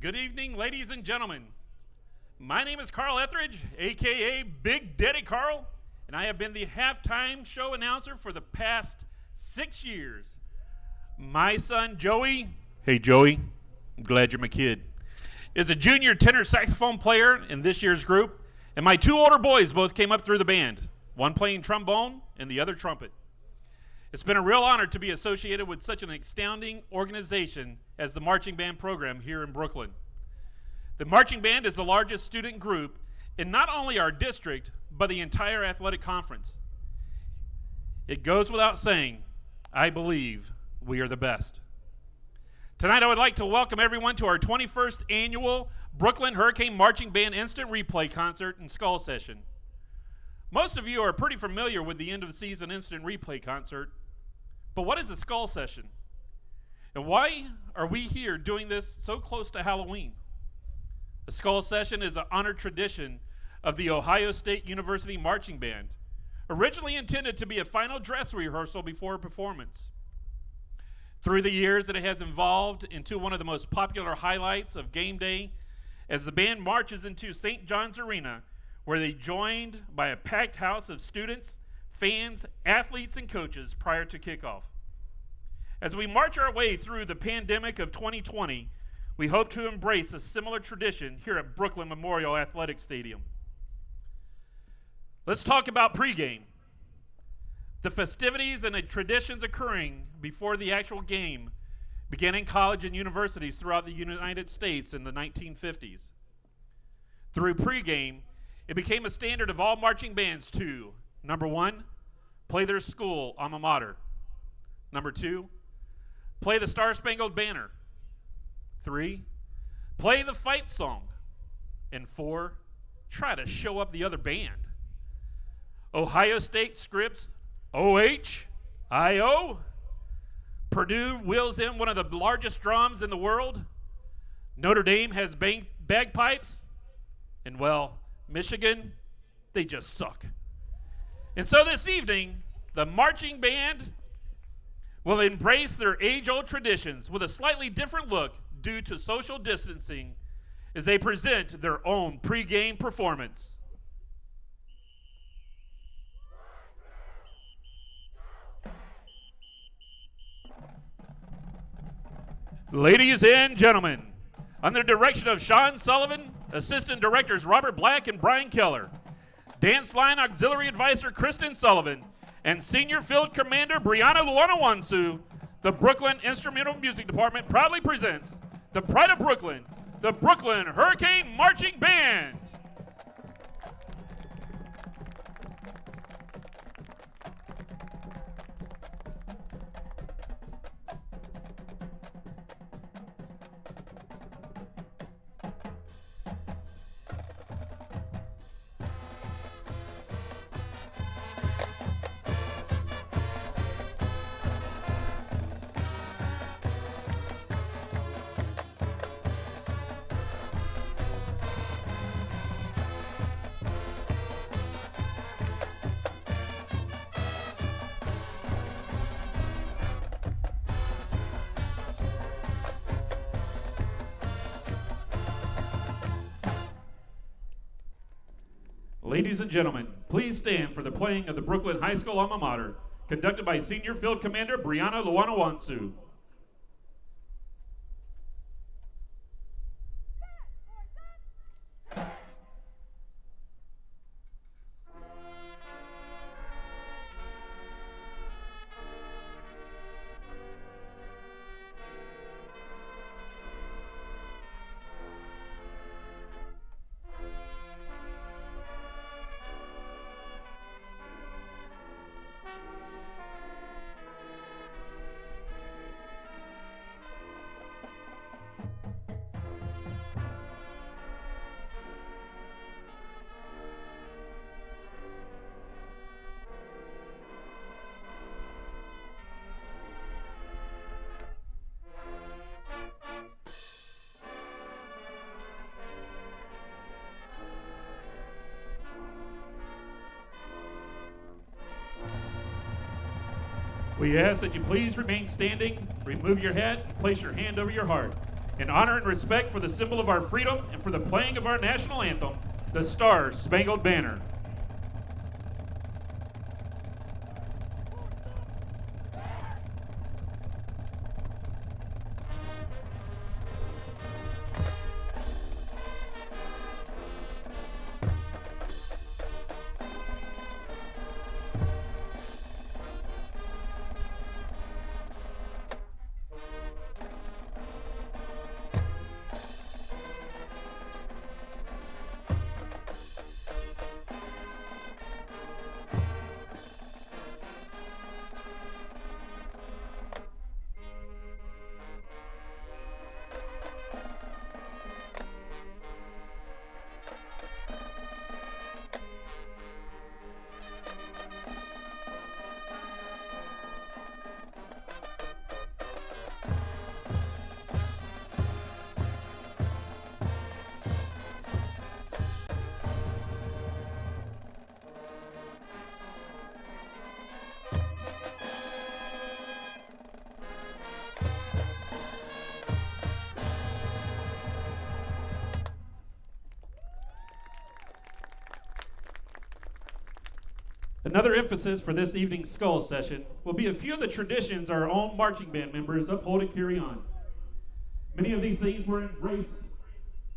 Good evening, ladies and gentlemen. My name is Carl Etheridge, aka Big Daddy Carl, and I have been the halftime show announcer for the past 6 years. My son Joey, hey Joey, I'm glad you're my kid, is a junior tenor saxophone player in this year's group, and my two older boys both came up through the band, one playing trombone and the other trumpet. It's been a real honor to be associated with such an astounding organization as the marching band program here in Brooklyn. The marching band is the largest student group in not only our district, but the entire athletic conference. It goes without saying, I believe we are the best. Tonight I would like to welcome everyone to our 21st annual Brooklyn Hurricane Marching Band Instant Replay Concert and Skull Session. Most of you are pretty familiar with the end of the season Instant Replay Concert, but what is a Skull Session? And why are we here doing this so close to Halloween? A Skull Session is an honored tradition of the Ohio State University Marching Band, originally intended to be a final dress rehearsal before a performance. Through the years, it has evolved into one of the most popular highlights of game day as the band marches into St. John's Arena, where they joined by a packed house of students, fans, athletes, and coaches prior to kickoff. As we march our way through the pandemic of 2020, we hope to embrace a similar tradition here at Brooklyn Memorial Athletic Stadium. Let's talk about pregame. The festivities and the traditions occurring before the actual game began in college and universities throughout the United States in the 1950s. Through pregame, it became a standard of all marching bands to, number one, play their school alma mater. Number two, play the Star-Spangled Banner. 3, play the fight song. And 4, try to show up the other band. Ohio State scripts O-H-I-O. Purdue wheels in one of the largest drums in the world. Notre Dame has bagpipes. And well, Michigan, they just suck. And so this evening, the marching band will embrace their age-old traditions with a slightly different look due to social distancing as they present their own pregame performance. Ladies and gentlemen, under the direction of Sean Sullivan, Assistant Directors Robert Black and Brian Keller, Dance Line Auxiliary Advisor Kristen Sullivan, and Senior Field Commander Brianna Luanawansu, the Brooklyn Instrumental Music Department proudly presents the pride of Brooklyn, the Brooklyn Hurricane Marching Band. Ladies and gentlemen, please stand for the playing of the Brooklyn High School alma mater, conducted by Senior Field Commander Brianna Luanawansu. We ask that you please remain standing, remove your hat, and place your hand over your heart. In honor and respect for the symbol of our freedom and for the playing of our national anthem, the Star-Spangled Banner. Another emphasis for this evening's Skull session will be a few of the traditions our own marching band members uphold and carry on. Many of these things were embraced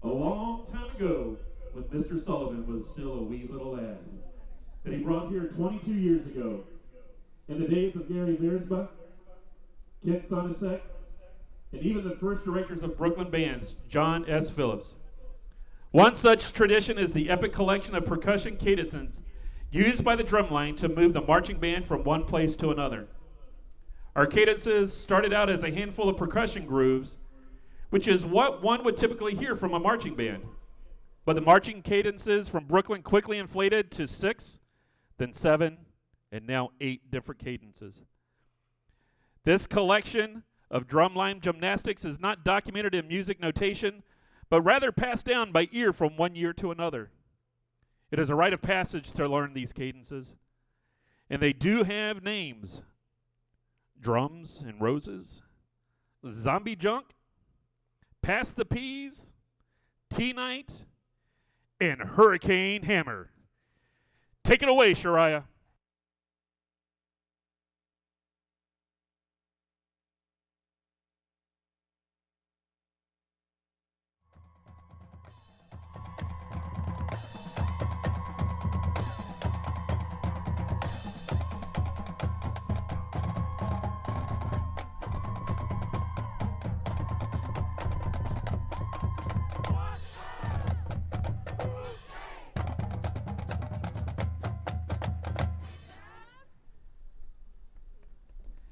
a long time ago when Mr. Sullivan was still a wee little lad, that he brought here 22 years ago, in the days of Gary Beersma, Kent Sonasek, and even the first directors of Brooklyn bands, John S. Phillips. One such tradition is the epic collection of percussion cadences used by the drumline to move the marching band from one place to another. Our cadences started out as a handful of percussion grooves, which is what one would typically hear from a marching band. But the marching cadences from Brooklyn quickly inflated to 6, then 7, and now 8 different cadences. This collection of drumline gymnastics is not documented in music notation, but rather passed down by ear from one year to another. It is a rite of passage to learn these cadences, and they do have names: Drums and Roses, Zombie Junk, Pass the Peas, T-Night, and Hurricane Hammer. Take it away, Shariah.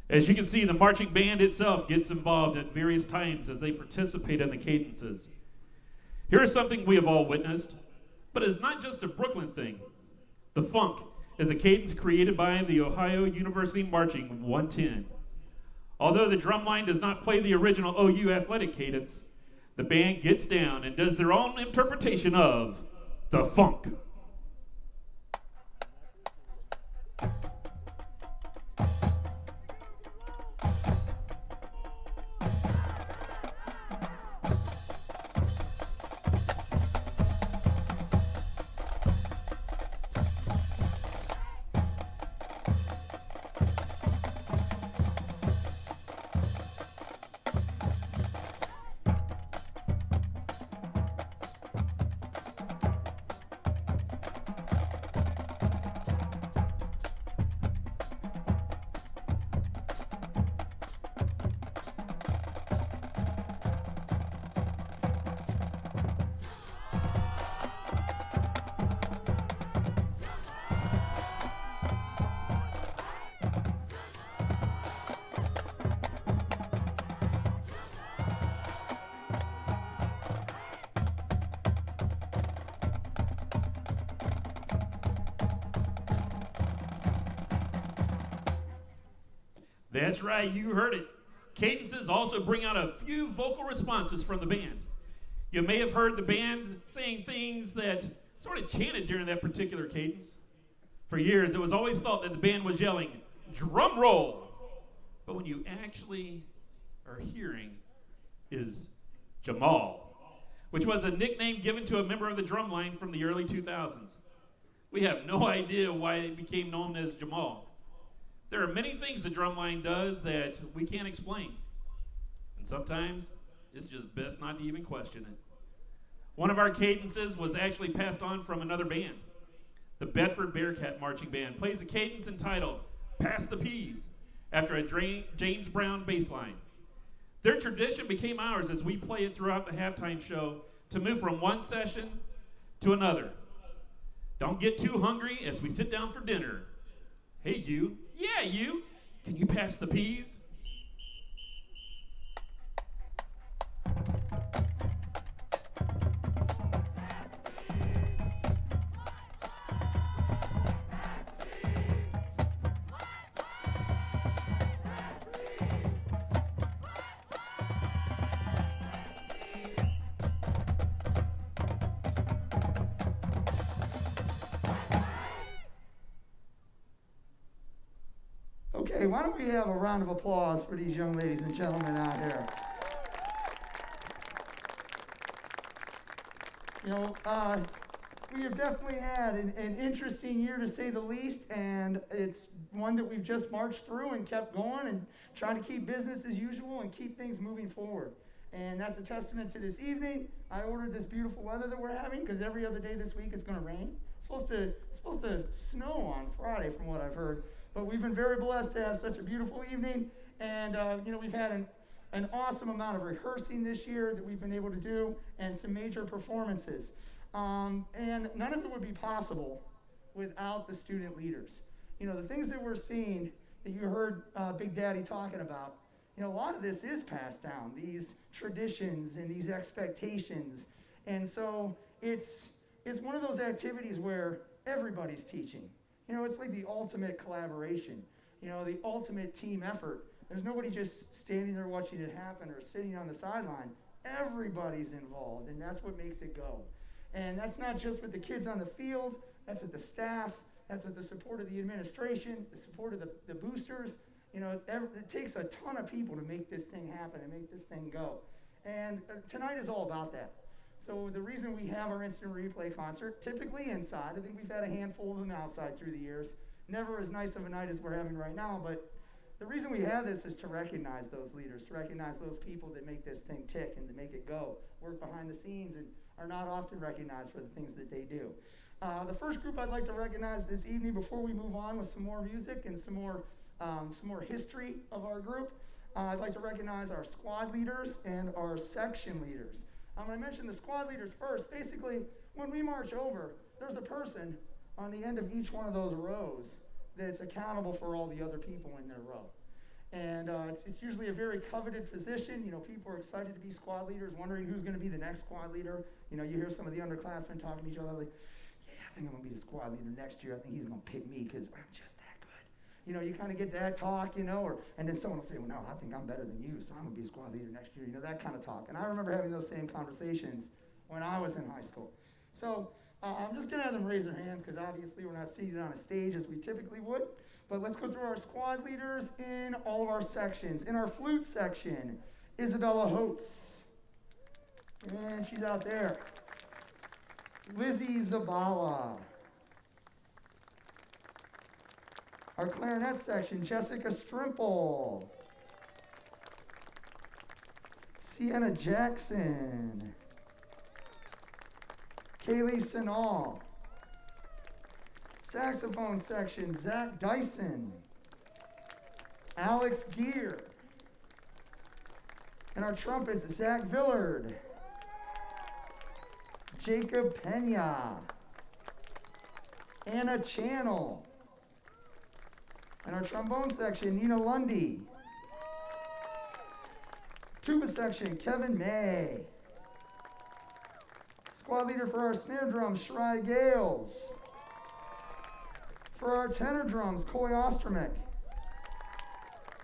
As you can see, the marching band itself gets involved at various times as they participate in the cadences. Here is something we have all witnessed, but it's not just a Brooklyn thing. The funk is a cadence created by the Ohio University Marching 110. Although the drumline does not play the original OU athletic cadence, the band gets down and does their own interpretation of the funk. That's right, you heard it. Cadences also bring out a few vocal responses from the band. You may have heard the band saying things that sort of chanted during that particular cadence. For years, it was always thought that the band was yelling, "Drum roll!" But when you actually are hearing is Jamal, which was a nickname given to a member of the drumline from the early 2000s. We have no idea why it became known as Jamal. There are many things the drumline does that we can't explain. And sometimes it's just best not to even question it. One of our cadences was actually passed on from another band. The Bedford Bearcat Marching Band plays a cadence entitled Pass the Peas after a James Brown bass line. Their tradition became ours as we play it throughout the halftime show to move from one session to another. Don't get too hungry as we sit down for dinner. Hey you, yeah you, can you pass the peas? Okay, why don't we have a round of applause for these young ladies and gentlemen out here. You know, we have definitely had an interesting year to say the least, and it's one that we've just marched through and kept going and trying to keep business as usual and keep things moving forward. And that's a testament to this evening. I ordered this beautiful weather that we're having because every other day this week it's going to rain. It's supposed to snow on Friday from what I've heard. But we've been very blessed to have such a beautiful evening. And, we've had an awesome amount of rehearsing this year that we've been able to do and some major performances. And none of it would be possible without the student leaders. You know, the things that we're seeing that you heard Big Daddy talking about, you know, a lot of this is passed down, these traditions and these expectations. And so it's one of those activities where everybody's teaching. You know, it's like the ultimate collaboration, you know, the ultimate team effort. There's nobody just standing there watching it happen or sitting on the sideline. Everybody's involved, and that's what makes it go. And that's not just with the kids on the field, that's with the staff, that's with the support of the administration, the support of the boosters. You know, it takes a ton of people to make this thing happen and make this thing go. And tonight is all about that. So the reason we have our instant replay concert, typically inside, I think we've had a handful of them outside through the years. Never as nice of a night as we're having right now, but the reason we have this is to recognize those leaders, to recognize those people that make this thing tick and to make it go, work behind the scenes and are not often recognized for the things that they do. The first group I'd like to recognize this evening before we move on with some more music and some more history of our group, I'd like to recognize our squad leaders and our section leaders. I'm going to mention the squad leaders first. Basically, when we march over, there's a person on the end of each one of those rows that's accountable for all the other people in their row. And it's usually a very coveted position. You know, people are excited to be squad leaders, wondering who's going to be the next squad leader. You know, you hear some of the underclassmen talking to each other like, yeah, I think I'm going to be the squad leader next year. I think he's going to pick me because I'm just that good. You know, you kind of get that talk, you know, and then someone will say, well, no, I think I'm better than you, so I'm going to be a squad leader next year. You know, that kind of talk. And I remember having those same conversations when I was in high school. So I'm just going to have them raise their hands because obviously we're not seated on a stage as we typically would. But let's go through our squad leaders in all of our sections. In our flute section, Isabella Holtz. And she's out there. Lizzie Zabala. Our clarinet section, Jessica Strimple. Sienna Jackson. Kaylee Sinal. Saxophone section, Zach Dyson. Alex Gear. And our trumpets, Zach Villard. Jacob Pena. Anna Channel. And our trombone section, Nina Lundy. Tuba section, Kevin May. Squad leader for our snare drums, Shrai Gales. For our tenor drums, Coy Ostromik.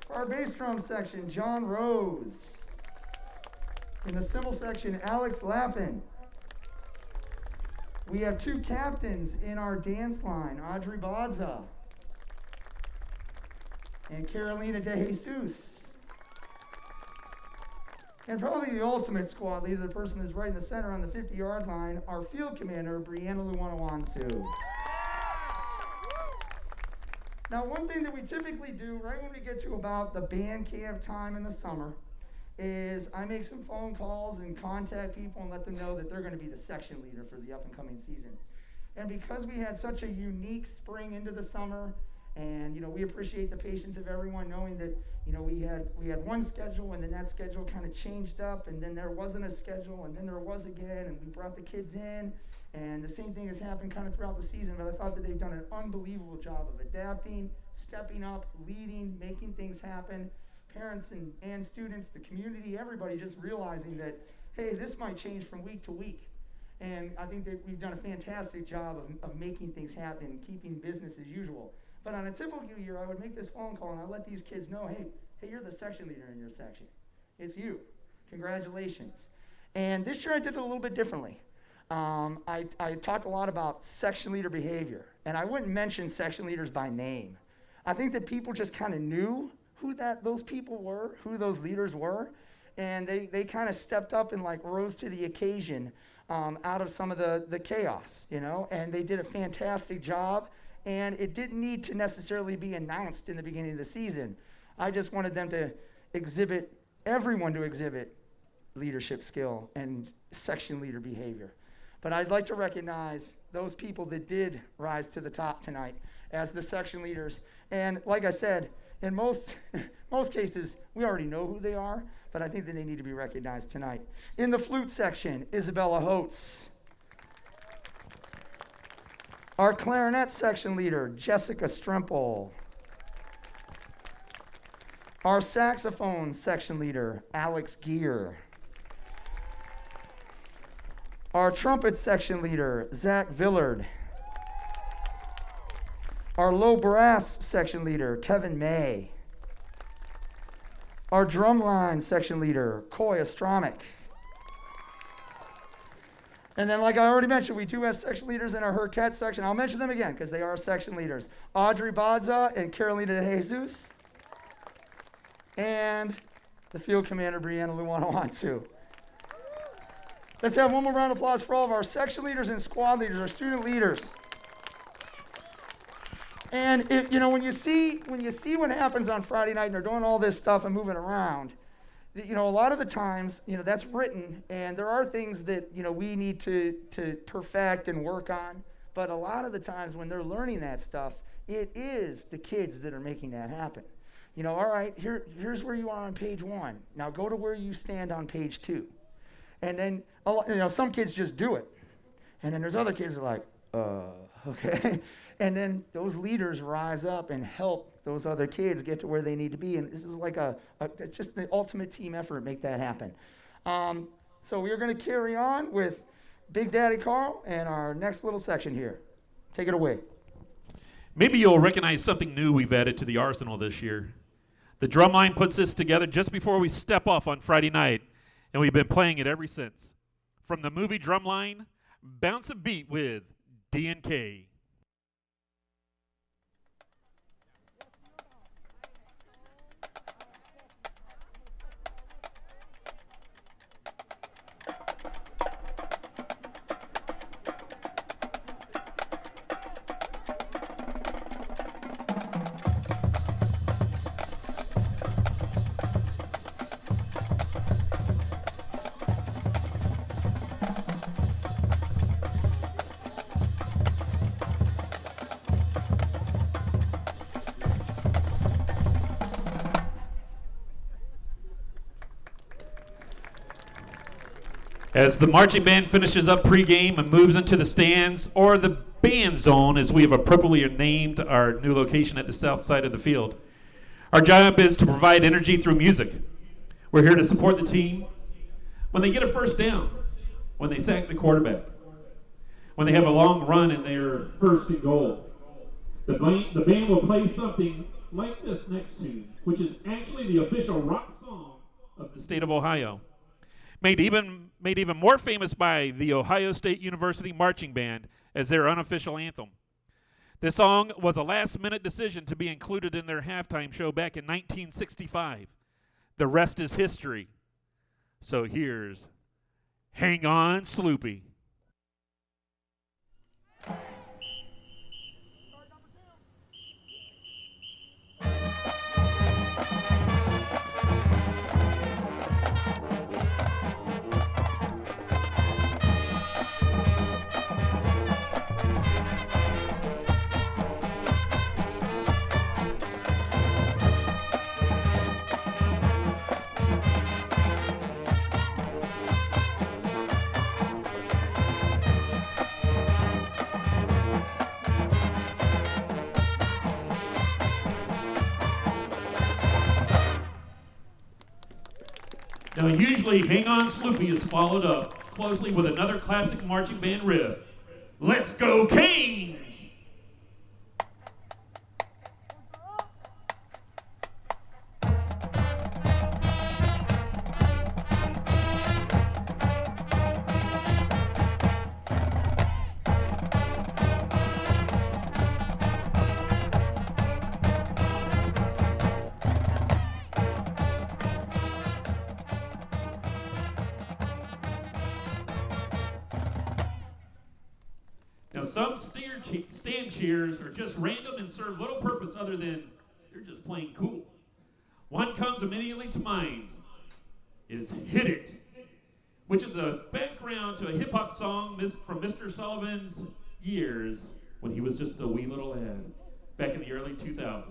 For our bass drum section, John Rose. In the cymbal section, Alex Lappin. We have two captains in our dance line, Audrey Badza and Carolina De Jesus. And probably the ultimate squad leader, the person that's right in the center on the 50-yard line, our field commander, Brianna Luwanawansu. Now, one thing that we typically do right when we get to about the band camp time in the summer is I make some phone calls and contact people and let them know that they're going to be the section leader for the up-and-coming season. And because we had such a unique spring into the summer, and we appreciate the patience of everyone, knowing that we had one schedule, and then that schedule kind of changed up, and then there wasn't a schedule, and then there was again, and we brought the kids in, and the same thing has happened kind of throughout the season. But I thought that they've done an unbelievable job of adapting, stepping up, leading, making things happen. Parents and students, the community, everybody just realizing that, hey, this might change from week to week. And I think that we've done a fantastic job of making things happen and keeping business as usual. But on a typical year, I would make this phone call and I'd let these kids know, hey, you're the section leader in your section. It's you. Congratulations. And this year I did it a little bit differently. I talked a lot about section leader behavior, and I wouldn't mention section leaders by name. I think that people just kind of knew who those people were, who those leaders were, and they kind of stepped up and rose to the occasion out of some of the chaos, and they did a fantastic job, and it didn't need to necessarily be announced in the beginning of the season. I just wanted them to everyone to exhibit leadership skill and section leader behavior. But I'd like to recognize those people that did rise to the top tonight as the section leaders. And like I said, in most cases, we already know who they are, but I think that they need to be recognized tonight. In the flute section, Isabella Holtz. Our clarinet section leader, Jessica Stremple. Our saxophone section leader, Alex Gear. Our trumpet section leader, Zach Villard. Our low brass section leader, Kevin May. Our drumline section leader, Coy Ostromic. And then, like I already mentioned, we do have section leaders in our Hurricettes section. I'll mention them again because they are section leaders. Audrey Badza and Carolina de Jesus. And the field commander, Brianna Luwanawansu. Let's have one more round of applause for all of our section leaders and squad leaders, our student leaders. And when you see what happens on Friday night and they're doing all this stuff and moving around, a lot of the times, that's written, and there are things that we need to perfect and work on. But a lot of the times when they're learning that stuff, it is the kids that are making that happen. All right, here's where you are on page 1. Now go to where you stand on page 2. And then, some kids just do it. And then there's other kids that are like, okay. And then those leaders rise up and help those other kids get to where they need to be. And this is it's just the ultimate team effort to make that happen. So we're going to carry on with Big Daddy Carl and our next little section here. Take it away. Maybe you'll recognize something new we've added to the arsenal this year. The drumline puts this together just before we step off on Friday night, and we've been playing it ever since. From the movie Drumline, bounce a beat with D&K. As the marching band finishes up pregame and moves into the stands, or the band zone, as we have appropriately named our new location at the south side of the field. Our job is to provide energy through music. We're here to support the team when they get a first down, when they sack the quarterback, when they have a long run in their first and goal. The band will play something like this next tune, which is actually the official rock song of the state of Ohio. Made even more famous by the Ohio State University Marching Band as their unofficial anthem. This song was a last-minute decision to be included in their halftime show back in 1965. The rest is history. So here's Hang On Sloopy. Now, usually Hang On Sloopy is followed up closely with another classic marching band riff. Let's Go Canes! Now, some stand cheers are just random and serve little purpose other than they're just plain cool. One comes immediately to mind is Hit It, which is a background to a hip-hop song from Mr. Sullivan's years when he was just a wee little lad back in the early 2000s.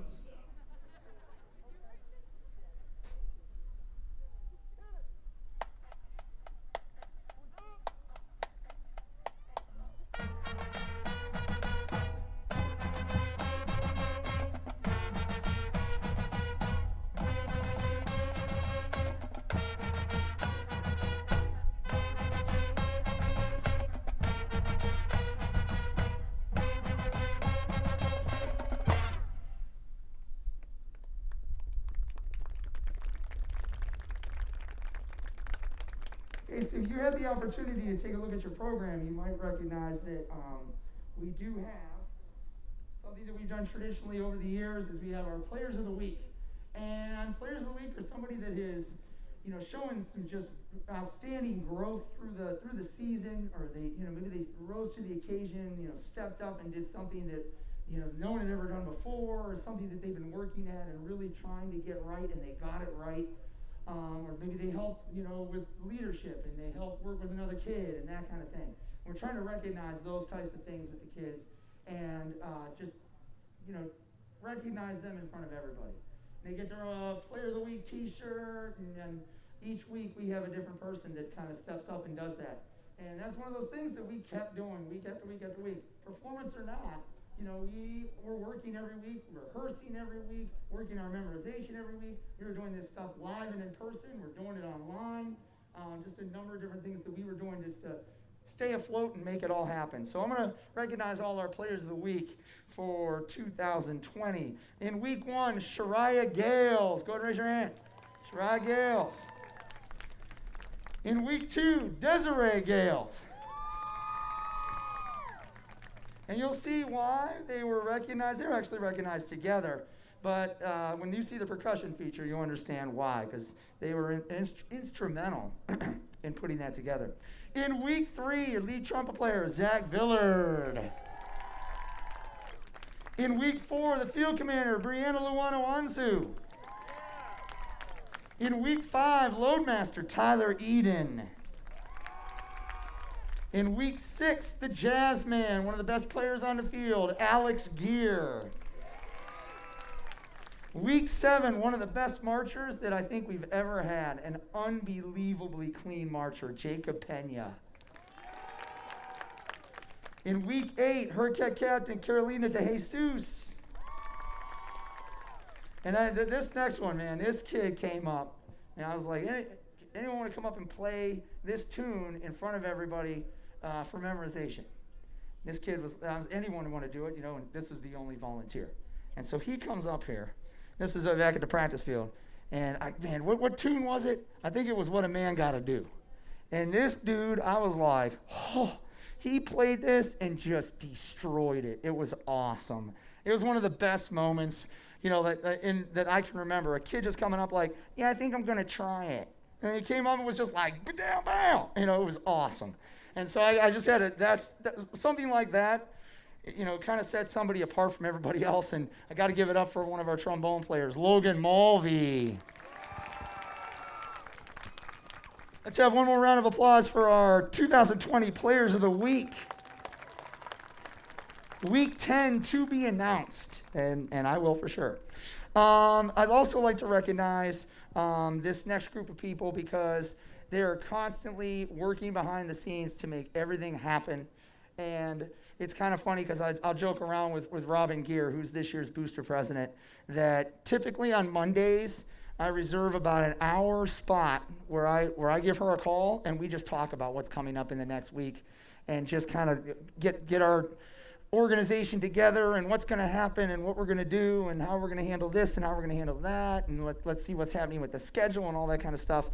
Okay, so if you had the opportunity to take a look at your program, you might recognize that we do have something that we've done traditionally over the years is we have our Players of the Week. And Players of the Week are somebody that is, showing some just outstanding growth through the season, or they, maybe they rose to the occasion, stepped up and did something that, no one had ever done before, or something that they've been working at and really trying to get right, and they got it right. Or maybe they helped, with leadership, and they helped work with another kid and that kind of thing. We're trying to recognize those types of things with the kids and just, recognize them in front of everybody. They get their Player of the Week t-shirt, and each week we have a different person that kind of steps up and does that. And that's one of those things that we kept doing week after week after week. Performance or not, we're working every week, rehearsing every week, working our memorization every week. We were doing this stuff live and in person. We're doing it online. Just a number of different things that we were doing just to stay afloat and make it all happen. So I'm going to recognize all our Players of the Week for 2020. In week 1, Shariah Gales. Go ahead and raise your hand. Shariah Gales. In week 2, Desiree Gales. And you'll see why they were recognized. They were actually recognized together. But when you see the percussion feature, you'll understand why, because they were instrumental in putting that together. In week 3, your lead trumpet player, Zach Villard. In week 4, the field commander, Brianna Luano Ansu. In week 5, loadmaster, Tyler Eden. In week 6, the jazz man, one of the best players on the field, Alex Gear. Week 7, one of the best marchers that I think we've ever had, an unbelievably clean marcher, Jacob Pena. In week 8, Hurricette captain, Carolina De Jesus. And this next one, man, this kid came up, and I was like, anyone want to come up and play this tune in front of everybody for memorization? This kid anyone want to do it, and this is the only volunteer. And so he comes up here. This is back at the practice field. And what tune was it? I think it was What a Man Gotta Do. And this dude, I was like, he played this and just destroyed it. It was awesome. It was one of the best moments, that I can remember. A kid just coming up like, yeah, I think I'm going to try it. And he came up and was just like, bam, bam. You know, it was awesome. And so I just had something like that, you know, kind of set somebody apart from everybody else. And I got to give it up for one of our trombone players, Logan Mulvey. Let's have one more round of applause for our 2020 Players of the Week. Week 10 to be announced, and I will for sure. I'd also like to recognize this next group of people because they are constantly working behind the scenes to make everything happen. And it's kind of funny because I'll joke around with Robin Gear, who's this year's booster president, that typically on Mondays, I reserve about an hour spot where I give her a call and we just talk about what's coming up in the next week and just kind of get our organization together and what's going to happen and what we're going to do and how we're going to handle this and how we're going to handle that and let's see what's happening with the schedule and all that kind of stuff.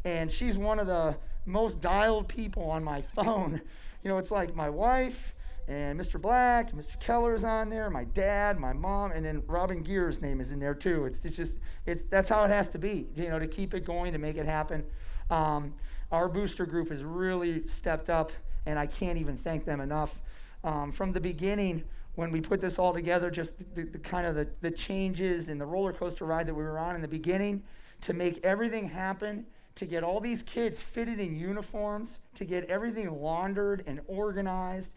And she's one of the most dialed people on my phone. You know, it's like my wife and Mr. Black, Mr. Keller's on there, my dad, my mom, and then Robin Gear's name is in there too. That's how it has to be, you know, to keep it going, to make it happen. Our booster group has really stepped up, and I can't even thank them enough. From the beginning, when we put this all together, just the kind of the changes and the roller coaster ride that we were on in the beginning, to make everything happen, to get all these kids fitted in uniforms, to get everything laundered and organized.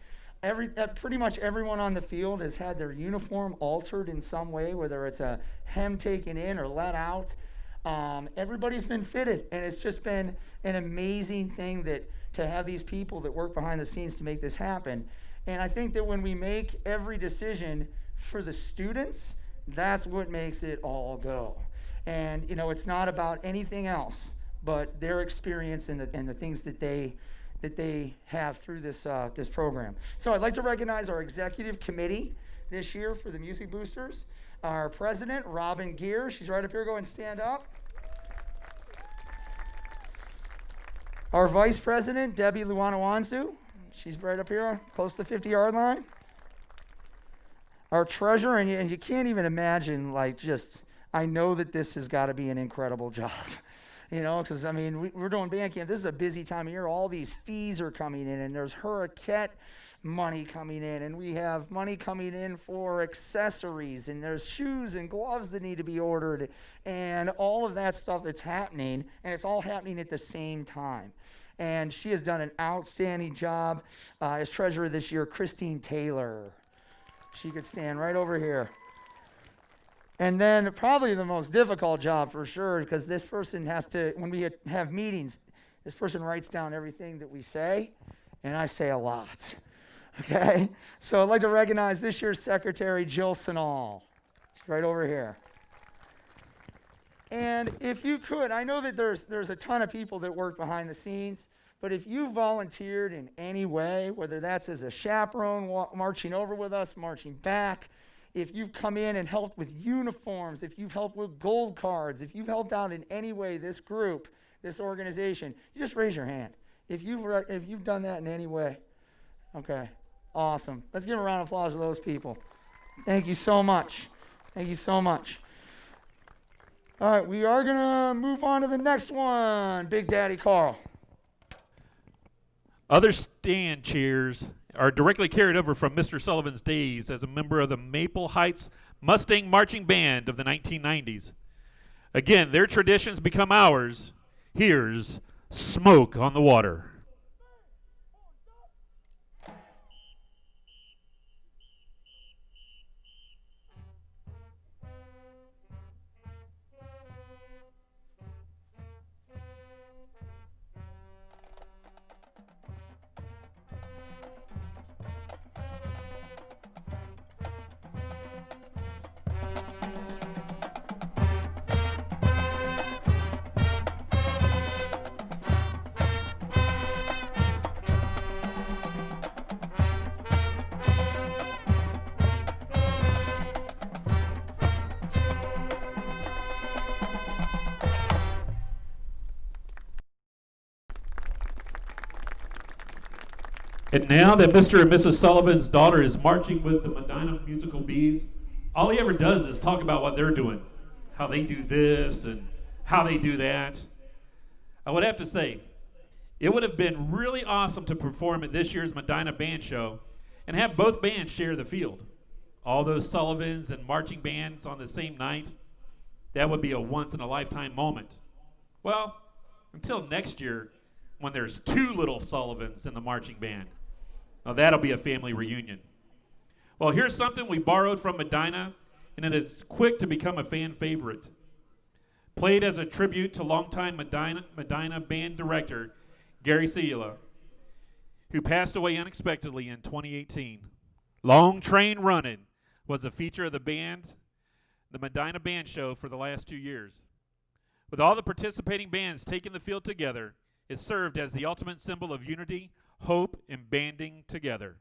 Pretty much everyone on the field has had their uniform altered in some way, whether it's a hem taken in or let out. Everybody's been fitted, and it's just been an amazing thing to have these people that work behind the scenes to make this happen. And I think that when we make every decision for the students, that's what makes it all go. And you know, it's not about anything else but their experience and the things that they have through this program. So I'd like to recognize our executive committee this year for the Music Boosters. Our president, Robin Gear, she's right up here. Go and stand up. Our vice president, Debbie Luanawanzu. She's right up here, close to the 50-yard line. Our treasurer, and you can't even imagine, I know that this has got to be an incredible job. You know, because, I mean, we're doing band camp. This is a busy time of year. All these fees are coming in, and there's Hurricette money coming in, and we have money coming in for accessories, and there's shoes and gloves that need to be ordered, and all of that stuff that's happening, and it's all happening at the same time. And she has done an outstanding job as treasurer this year, Christine Taylor. She could stand right over here. And then probably the most difficult job for sure, because this person has to, when we have meetings, this person writes down everything that we say, and I say a lot, okay? So I'd like to recognize this year's secretary, Jill Sinal. She's right over here. And if you could, I know that there's a ton of people that work behind the scenes, but if you volunteered in any way, whether that's as a chaperone marching over with us, marching back, if you've come in and helped with uniforms, if you've helped with gold cards, if you've helped out in any way this group, this organization, you just raise your hand. If you've done that in any way. Okay, awesome. Let's give a round of applause for those people. Thank you so much. Thank you so much. All right, we are going to move on to the next one. Big Daddy Carl. Other stand chairs are directly carried over from Mr. Sullivan's days as a member of the Maple Heights Mustang Marching Band of the 1990s. Again, their traditions become ours. Here's Smoke on the Water. And now that Mr. and Mrs. Sullivan's daughter is marching with the Medina Musical Bees, all he ever does is talk about what they're doing, how they do this and how they do that. I would have to say, it would have been really awesome to perform at this year's Medina Band Show and have both bands share the field. All those Sullivans and marching bands on the same night, that would be a once-in-a-lifetime moment. Well, until next year, when there's 2 little Sullivans in the marching band. Now that'll be a family reunion. Well, here's something we borrowed from Medina, and it is quick to become a fan favorite. Played as a tribute to longtime Medina band director, Gary Ciela, who passed away unexpectedly in 2018. Long Train Runnin' was a feature of the band, the Medina Band Show, for the last 2 years. With all the participating bands taking the field together, it served as the ultimate symbol of unity, hope, and banding together.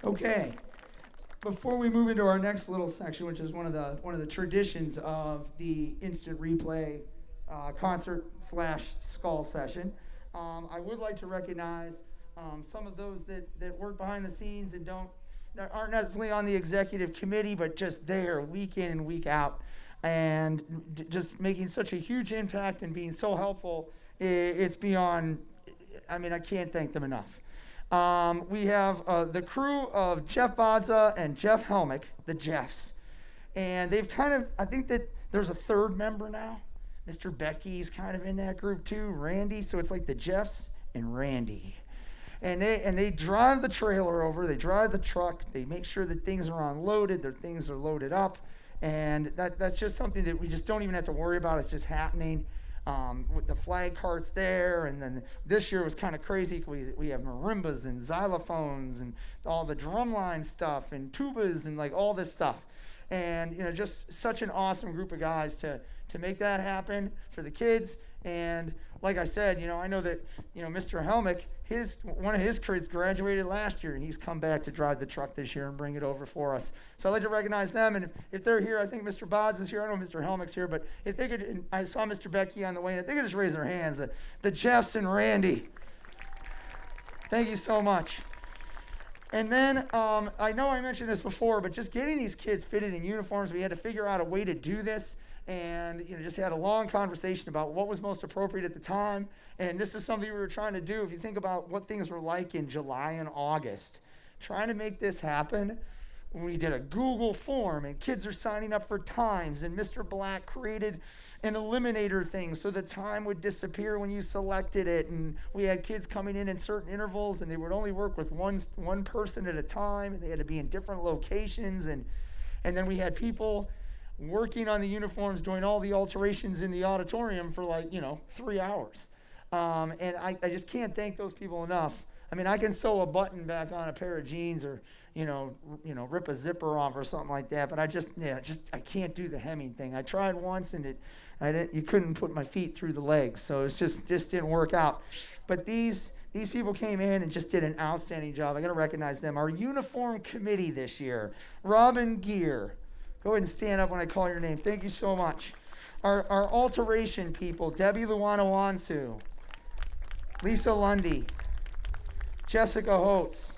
Okay, before we move into our next little section, which is one of the traditions of the instant replay concert / skull session, I would like to recognize some of those that work behind the scenes and aren't necessarily on the executive committee, but just there week in and week out, and just making such a huge impact and being so helpful. It's beyond. I mean, I can't thank them enough. We have the crew of Jeff Bodza and Jeff Helmick, the Jeffs. And they've I think that there's a third member now. Mr. Becky's kind of in that group too, Randy. So it's like the Jeffs and Randy. And they drive the trailer over, they drive the truck, they make sure that things are unloaded, their things are loaded up. And that's just something that we just don't even have to worry about. It's just happening. with the flag carts there. And then this year was kind of crazy. We have marimbas and xylophones and all the drumline stuff and tubas and like all this stuff. And just such an awesome group of guys to make that happen for the kids. And like I said, I know that Mr. Helmick, one of his kids graduated last year, and he's come back to drive the truck this year and bring it over for us. So I'd like to recognize them. And if they're here, I think Mr. Bods is here. I know Mr. Helmick's here, but if they could, and I saw Mr. Becky on the way, and if they could just raise their hands, the Jeffs and Randy. Thank you so much. And then I know I mentioned this before, but just getting these kids fitted in uniforms, we had to figure out a way to do this. And just had a long conversation about what was most appropriate at the time. And this is something we were trying to do. If you think about what things were like in July and August, trying to make this happen, we did a Google form, and kids are signing up for times, and Mr. Black created an eliminator thing so the time would disappear when you selected it, and we had kids coming in certain intervals, and they would only work with one person at a time, and they had to be in different locations, and then we had people working on the uniforms, doing all the alterations in the auditorium for 3 hours. And I just can't thank those people enough. I mean, I can sew a button back on a pair of jeans or, rip a zipper off or something like that, but I can't do the hemming thing. I tried once and you couldn't put my feet through the legs, so it just didn't work out. But these people came in and just did an outstanding job. I got to recognize them. Our uniform committee this year, Robin Gear. Go ahead and stand up when I call your name. Thank you so much. Our alteration people, Debbie Luana-Wansu, Lisa Lundy, Jessica Holtz.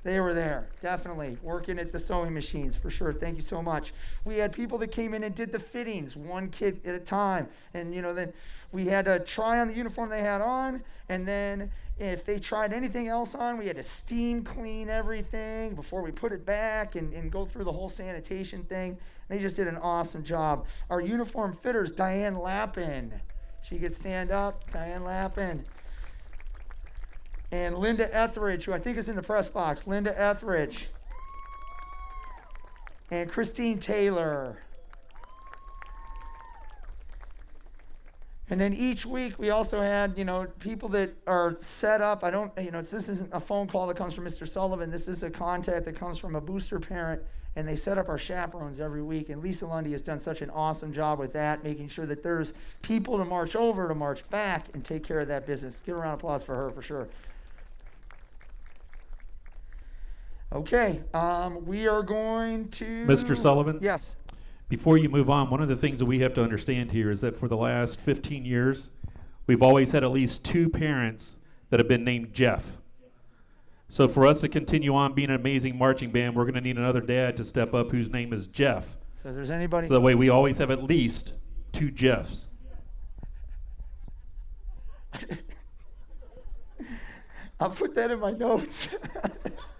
They were there, definitely, working at the sewing machines, for sure. Thank you so much. We had people that came in and did the fittings, one kid at a time. And, then we had to try on the uniform they had on, and then if they tried anything else on, we had to steam clean everything before we put it back and go through the whole sanitation thing. They just did an awesome job. Our uniform fitters, Diane Lappin. She could stand up, Diane Lappin. And Linda Etheridge, who I think is in the press box. Linda Etheridge. And Christine Taylor. And then each week we also had, people that are set up. This isn't a phone call that comes from Mr. Sullivan. This is a contact that comes from a booster parent, and they set up our chaperones every week. And Lisa Lundy has done such an awesome job with that, making sure that there's people to march over, to march back, and take care of that business. Give a round of applause for her, for sure. Okay, we are going to... Mr. Sullivan? Yes. Before you move on, one of the things that we have to understand here is that for the last 15 years, we've always had at least 2 parents that have been named Jeff. So for us to continue on being an amazing marching band, we're going to need another dad to step up whose name is Jeff. So if there's anybody... So that way we always have at least 2 Jeffs. I'll put that in my notes.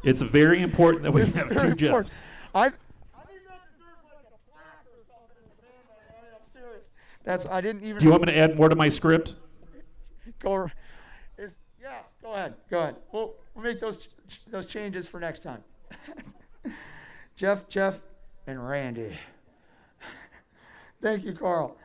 It's very important that we have 2 Jeffs. I think that deserves like a plaque or something in the band. I'm serious. I didn't even... Do you want me to add more to my script? Yes, go ahead. We'll make those changes for next time. Jeff, and Randy. Thank you, Carl.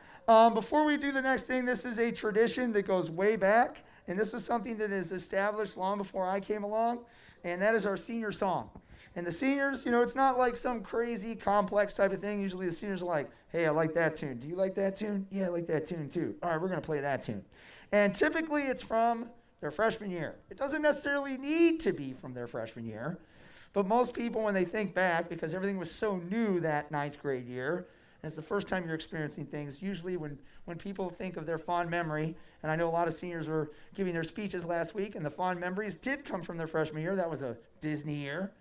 Before we do the next thing, this is a tradition that goes way back, and this was something that is established long before I came along, and that is our senior song. And the seniors, it's not like some crazy complex type of thing. Usually the seniors are like, hey, I like that tune. Do you like that tune? Yeah, I like that tune too. All right, we're going to play that tune. And typically it's from their freshman year. It doesn't necessarily need to be from their freshman year, but most people, when they think back, because everything was so new that 9th grade year, and it's the first time you're experiencing things, usually when people think of their fond memory, and I know a lot of seniors were giving their speeches last week, and the fond memories did come from their freshman year. That was a Disney year.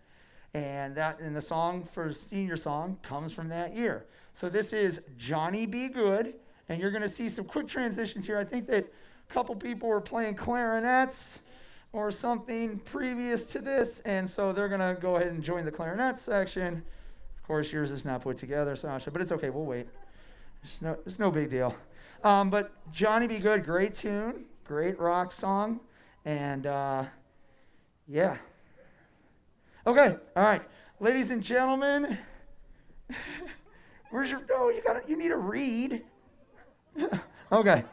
And the song for senior song comes from that year. So this is Johnny Be Good, and you're going to see some quick transitions here. I think that a couple people were playing clarinets or something previous to this, and so they're going to go ahead and join the clarinet section. Of course, yours is not put together, Sasha, but it's okay. We'll wait. It's no big deal. But Johnny Be Good, great tune, great rock song, and yeah. Okay, all right, ladies and gentlemen, you need to read. Okay,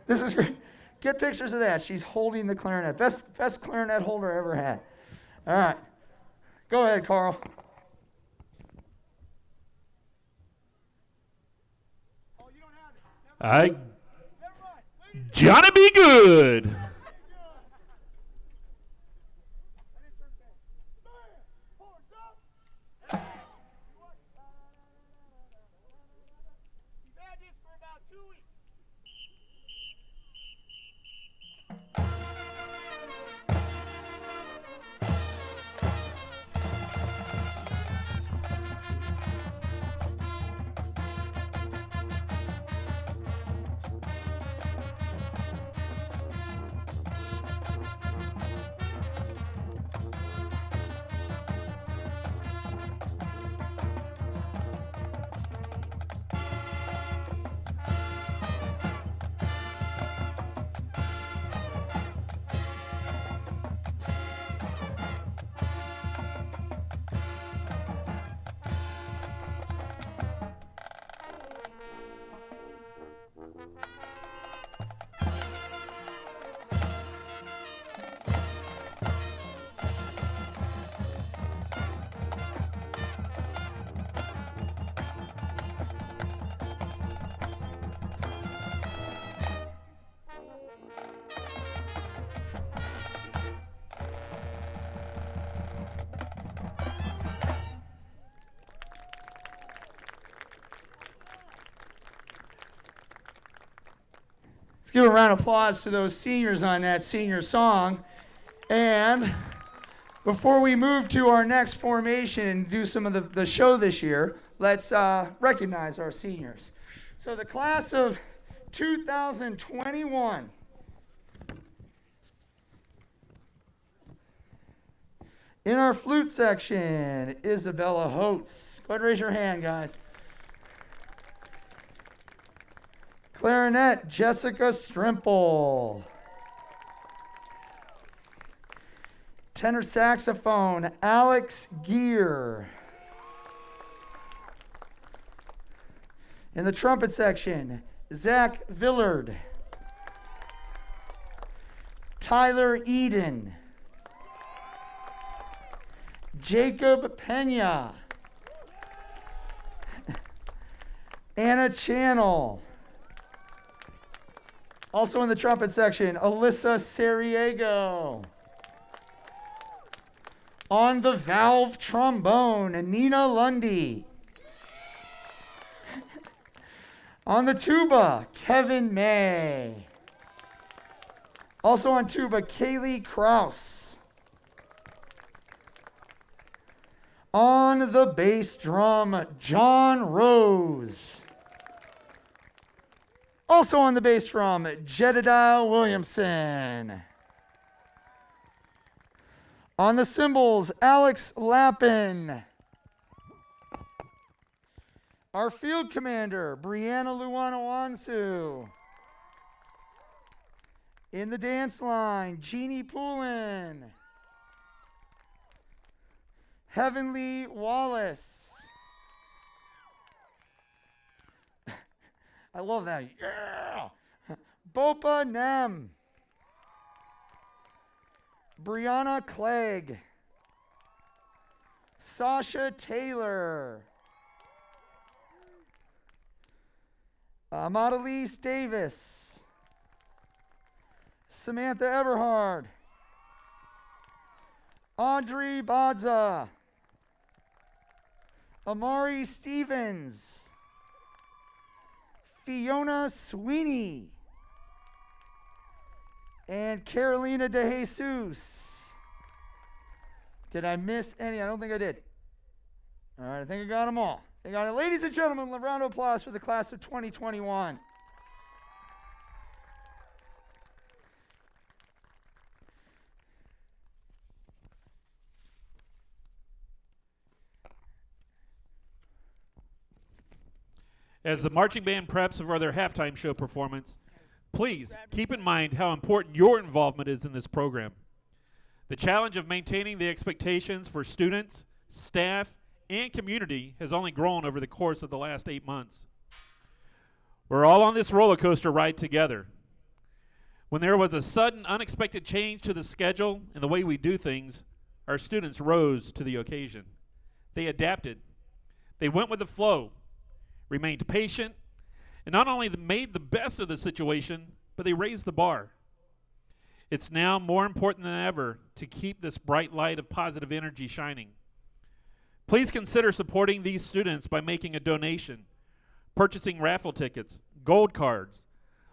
This is great. Get pictures of that. She's holding the clarinet. Best clarinet holder I ever had. All right. Go ahead, Carl. Oh, you don't have it. I Johnny be good. He's had this for about 2 weeks. Let's give a round of applause to those seniors on that senior song. And before we move to our next formation and do some of the show this year, let's recognize our seniors. So the class of 2021. In our flute section, Isabella Holtz. Go ahead and raise your hand, guys. Clarinet, Jessica Strimple. Tenor saxophone, Alex Gear. In the trumpet section, Zach Villard. Tyler Eden. Jacob Pena. Anna Channel. Also in the trumpet section, Alyssa Sariego. On the valve trombone, Nina Lundy. On the tuba, Kevin May. Also on tuba, Kaylee Kraus. On the bass drum, John Rose. Also on the bass drum, Jedediah Williamson. On the cymbals, Alex Lappin. Our field commander, Brianna Luanawansu. In the dance line, Jeannie Poulin. Heavenly Wallace. I love that. Yeah! Bopa Nem. Brianna Clegg. Sasha Taylor. Amadalise Davis. Samantha Everhard. Audrey Badza. Amari Stevens. Fiona Sweeney. And Carolina De Jesus. Did I miss any? I don't think I did. All right, I think I got them all. I got it. Ladies and gentlemen, a round of applause for the class of 2021. As the marching band preps for their halftime show performance, please keep in mind how important your involvement is in this program. The challenge of maintaining the expectations for students, staff, and community has only grown over the course of the last 8 months. We're all on this roller coaster ride together. When there was a sudden, unexpected change to the schedule and the way we do things, our students rose to the occasion. They adapted. They went with the flow, remained patient, and not only made the best of the situation, but they raised the bar. It's now more important than ever to keep this bright light of positive energy shining. Please consider supporting these students by making a donation, purchasing raffle tickets, gold cards,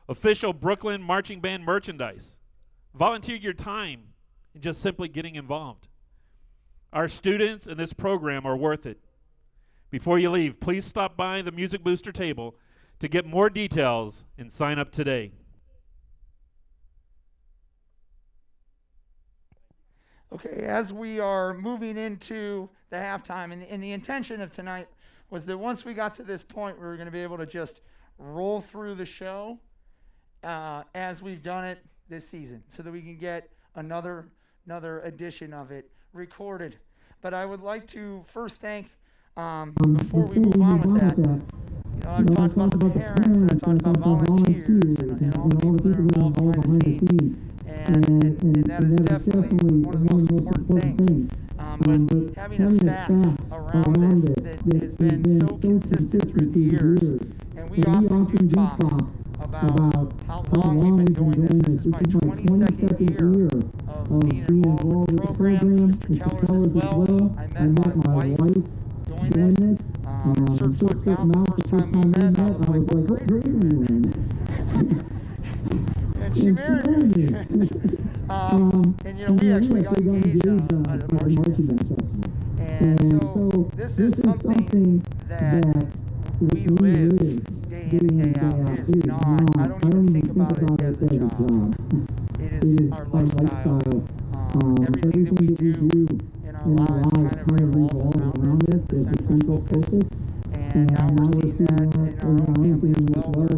official Brooklyn Marching Band merchandise. Volunteer your time and just simply getting involved. Our students and this program are worth it. Before you leave, please stop by the Music Booster table to get more details and sign up today. Okay, as we are moving into the halftime, and the intention of tonight was that once we got to this point, we were going to be able to just roll through the show as we've done it this season, so that we can get another edition of it recorded. But I would like to first thank, before we move on with that, I've talked about the parents, and I've talked about volunteers, and all the people that are involved behind the scenes. And that is definitely one of the most important things. But having a staff around this that has been so consistent through the years, and we often do talk about how long we've been doing this. This is my 22nd year of being involved with the program. Mr. Keller's as well. I met my wife doing this. Served foot mouth the first time we met. I was like, what grade are you in? And she married me. And we actually got engaged at a marching festival. And so this is something that we live day in and day out. It is not, I don't even think about it as a job. It is our lifestyle. Everything that we do in our lives kind of revolves around this. It's the central focus. And now we're seeing that in our own family as well, where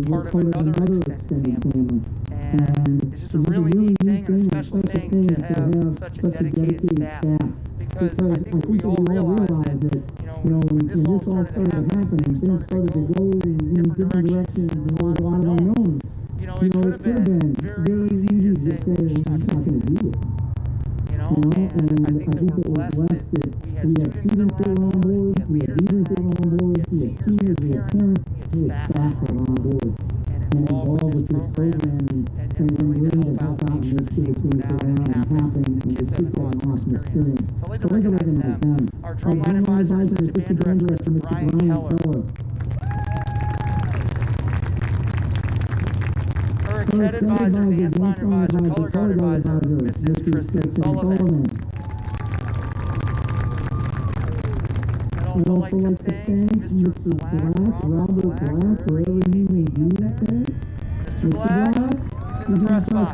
we're part of another extended family. And it's just a really neat thing and a special thing to have such a dedicated staff. Because I think that we all realize that, when this all started to happen, things started to go in different directions, and there was a lot of unknowns. It could have been very easy to say, we're just not going to do this. And I think that we're blessed that we had students that were on board, we had leaders that were on board, we had seniors, we had parents, we had staff that were on board and involved with this program and really to help out, make sure that things go down and happen, and the kids have an awesome experience. So I'd like to recognize them. Our drumline advisor, assistant band director, Mr. Brian Keller. Our head advisor, dance line advisor, color guard advisor, Mrs. Kristen Sullivan. I'd also like to thank Mr. Black, Robert Black, wherever he may be out there. Mr. Black, he's in the press box.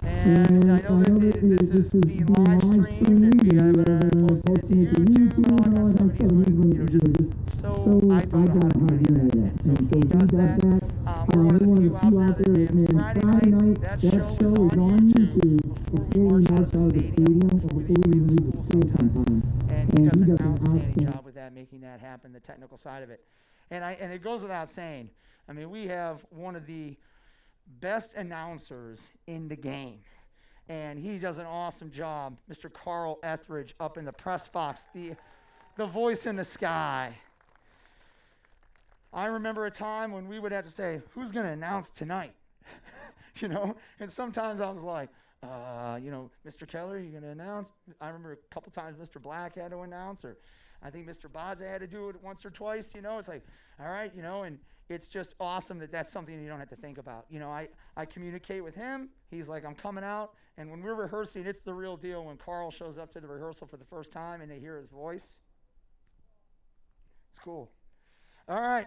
And I know that this is being live streamed, and we have it posted to YouTube and all that kind of stuff. Just so I don't know how to do any of that. And so he does that. We're one of the few out there that made Friday night, that show is on YouTube before we march out of the stadium, or before we even leave the school sometimes. And he does an outstanding job with that, making that happen, the technical side of it. And it goes without saying, we have one of the best announcers in the game. And he does an awesome job, Mr. Carl Etheridge up in the press box, the voice in the sky. I remember a time when we would have to say, who's going to announce tonight? And sometimes I was like, Mr. Keller, you going to announce? I remember a couple times Mr. Black had to announce, or I think Mr. Bodza had to do it once or twice, It's like, all right, and it's just awesome that that's something you don't have to think about. I communicate with him. He's like, I'm coming out. And when we're rehearsing, it's the real deal when Carl shows up to the rehearsal for the first time and they hear his voice. It's cool. All right.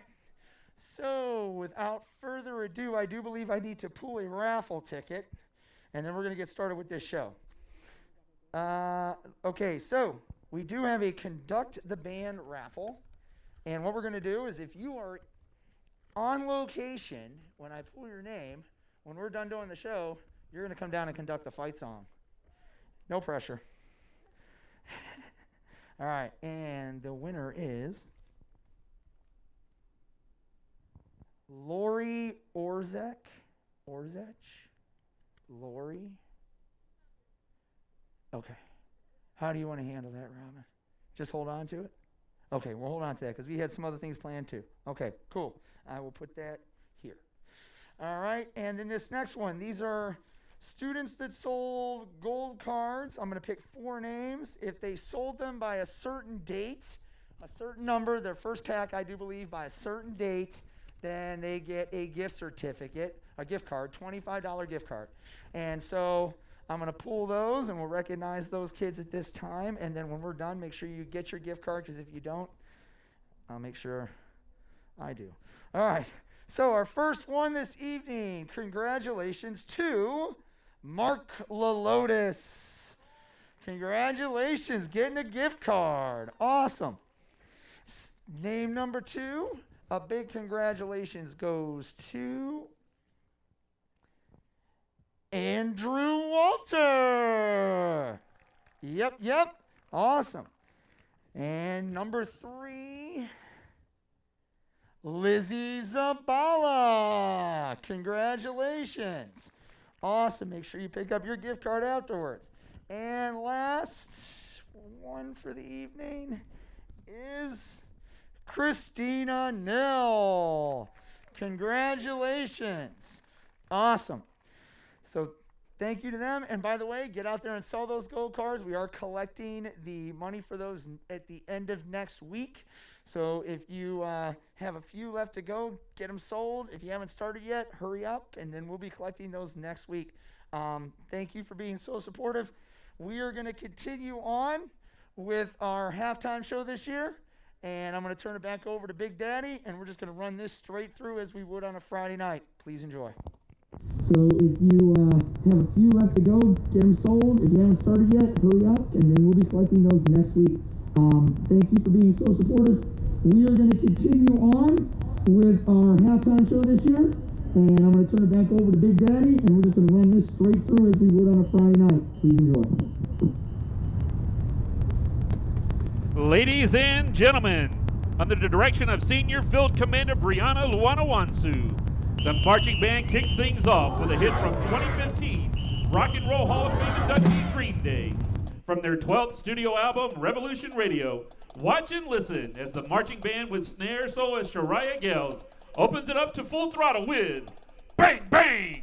So without further ado, I do believe I need to pull a raffle ticket, and then we're going to get started with this show. Okay, so we do have a Conduct the Band raffle. And what we're going to do is, if you are on location when I pull your name, when we're done doing the show, you're going to come down and conduct the fight song. No pressure. All right, and the winner is Lori Orzek Orzech? Lori? Okay. How do you want to handle that, Robin? Just hold on to it? Okay, we'll hold on to that because we had some other things planned too. Okay, cool. I will put that here. All right, and then this next one. These are students that sold gold cards. I'm going to pick 4 names. If they sold them by a certain date, a certain number, their first pack, I do believe, by a certain date, then they get a gift certificate, a gift card, $25 gift card. And so I'm going to pull those, and we'll recognize those kids at this time. And then when we're done, make sure you get your gift card, because if you don't, I'll make sure I do. All right. So our first one this evening, congratulations to Mark Lalotis. Congratulations, getting a gift card. Awesome. Name number 2, a big congratulations goes to Andrew Walter. Yep. Awesome. And number 3, Lizzie Zabala. Congratulations. Awesome. Make sure you pick up your gift card afterwards. And last one for the evening is Christina Nell. Congratulations. Awesome. So thank you to them. And by the way, get out there and sell those gold cards. We are collecting the money for those at the end of next week. So if you have a few left to go, get them sold. If you haven't started yet, hurry up, and then we'll be collecting those next week. Thank you for being so supportive. We are going to continue on with our halftime show this year, and I'm going to turn it back over to Big Daddy, and we're just going to run this straight through as we would on a Friday night. Please enjoy. So if you have a few left to go, get them sold. If you haven't started yet, hurry up, and then we'll be collecting those next week. Thank you for being so supportive. We are going to continue on with our halftime show this year, and I'm going to turn it back over to Big Daddy, and we're just going to run this straight through as we would on a Friday night. Please enjoy. Ladies and gentlemen, under the direction of Senior Field Commander Brianna Luanawansu, the marching band kicks things off with a hit from 2015 Rock and Roll Hall of Fame inductee Green Day. From their 12th studio album, Revolution Radio, watch and listen as the marching band with snare soloist Shariah Gales opens it up to full throttle with Bang Bang!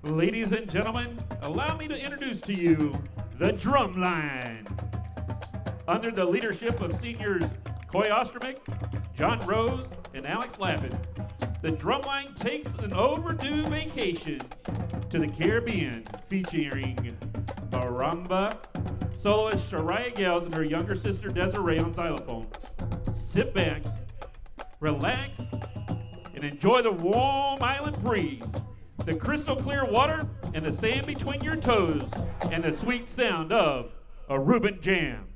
Ladies and gentlemen, allow me to introduce to you the drumline. Under the leadership of seniors Coy Ostermick, John Rose, and Alex Lappin, the drumline takes an overdue vacation to the Caribbean, featuring marimba soloist Shariah Gales and her younger sister Desiree on xylophone. Sit back, relax, and enjoy the warm island breeze, the crystal clear water, and the sand between your toes, and the sweet sound of Aruban Jam.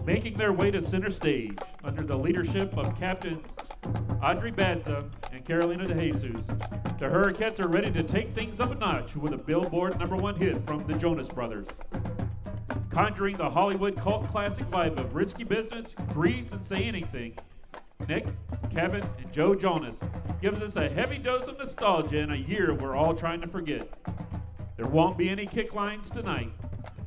Making their way to center stage under the leadership of Captains Audrey Badza and Carolina De Jesus, the Hurricettes are ready to take things up a notch with a Billboard #1 hit from the Jonas Brothers. Conjuring the Hollywood cult classic vibe of Risky Business, Grease, and Say Anything, Nick, Kevin, and Joe Jonas gives us a heavy dose of nostalgia in a year we're all trying to forget. There won't be any kick lines tonight,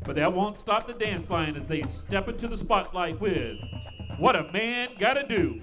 but that won't stop the dance line as they step into the spotlight with What a Man Gotta Do.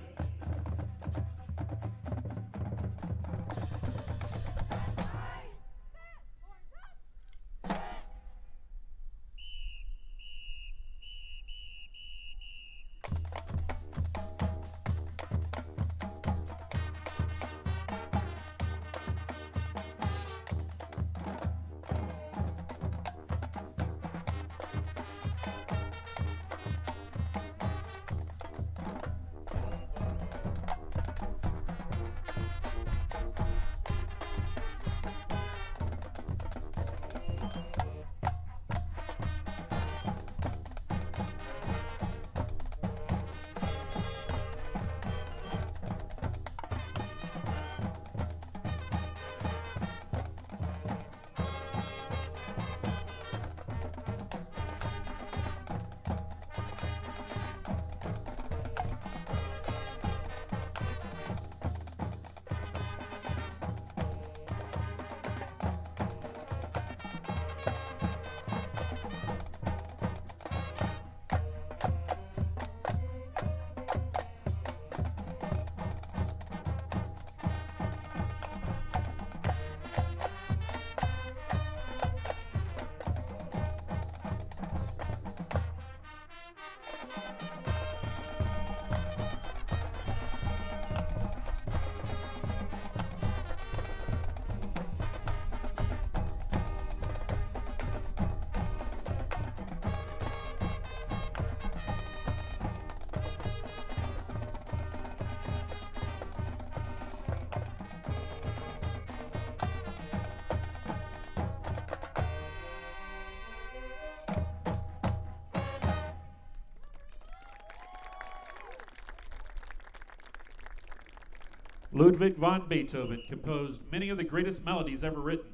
Ludwig van Beethoven composed many of the greatest melodies ever written,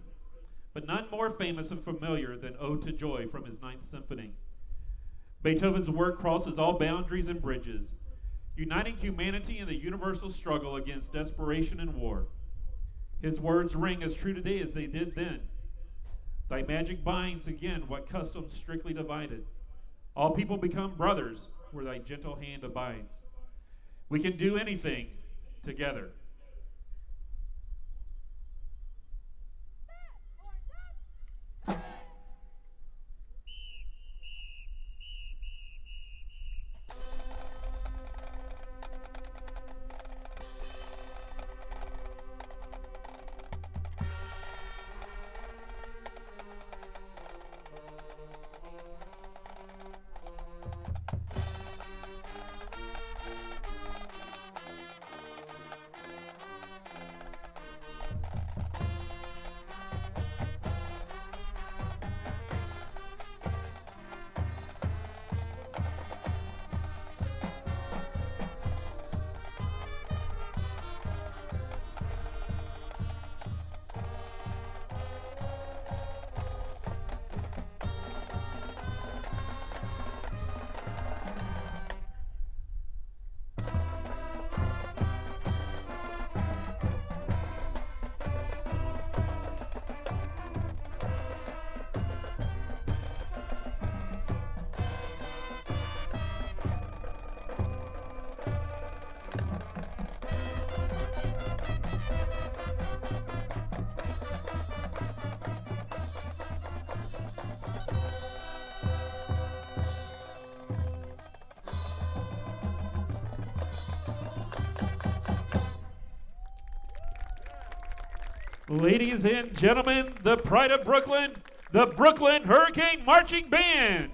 but none more famous and familiar than Ode to Joy from his Ninth Symphony. Beethoven's work crosses all boundaries and bridges, uniting humanity in the universal struggle against desperation and war. His words ring as true today as they did then. Thy magic binds again what customs strictly divided. All people become brothers where thy gentle hand abides. We can do anything together. Ladies and gentlemen, the pride of Brooklyn, the Brooklyn Hurricane Marching Band.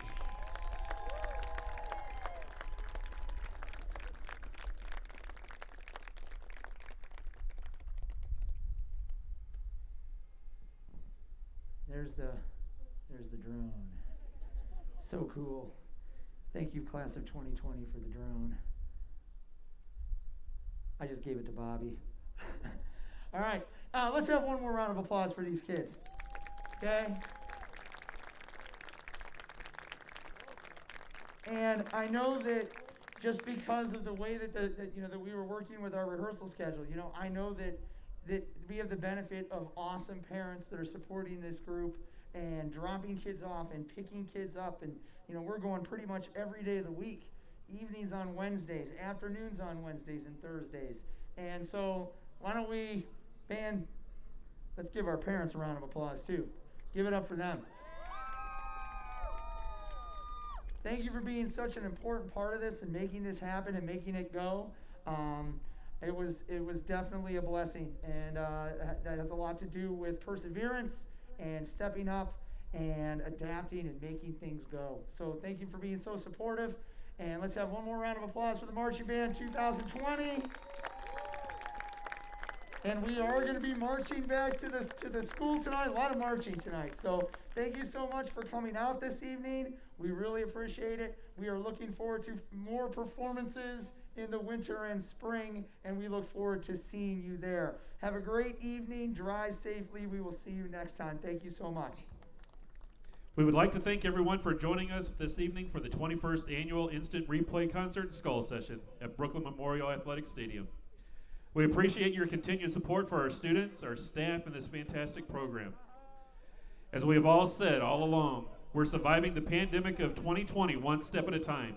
There's the drone. So cool. Thank you, class of 2020, for the drone. I just gave it to Bobby. All right, let's have one more round of applause for these kids. Okay? And I know that just because of the way that that we were working with our rehearsal schedule, I know that we have the benefit of awesome parents that are supporting this group and dropping kids off and picking kids up, and we're going pretty much every day of the week, evenings on Wednesdays, afternoons on Wednesdays and Thursdays. And so why don't we, band, let's give our parents a round of applause too. Give it up for them. Thank you for being such an important part of this and making this happen and making it go. It was definitely a blessing, and that has a lot to do with perseverance and stepping up and adapting and making things go. So thank you for being so supportive, and let's have one more round of applause for the Marching Band 2020. And we are going to be marching back to the school tonight. A lot of marching tonight. So thank you so much for coming out this evening. We really appreciate it. We are looking forward to more performances in the winter and spring, and we look forward to seeing you there. Have a great evening. Drive safely. We will see you next time. Thank you so much. We would like to thank everyone for joining us this evening for the 21st Annual Instant Replay Concert and Skull Session at Brooklyn Memorial Athletic Stadium. We appreciate your continued support for our students, our staff, and this fantastic program. As we have all said all along, we're surviving the pandemic of 2020 one step at a time.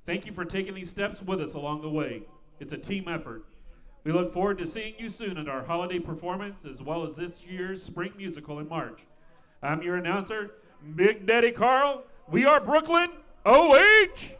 Thank you for taking these steps with us along the way. It's a team effort. We look forward to seeing you soon at our holiday performance as well as this year's spring musical in March. I'm your announcer, Big Daddy Carl. We are Brooklyn OH!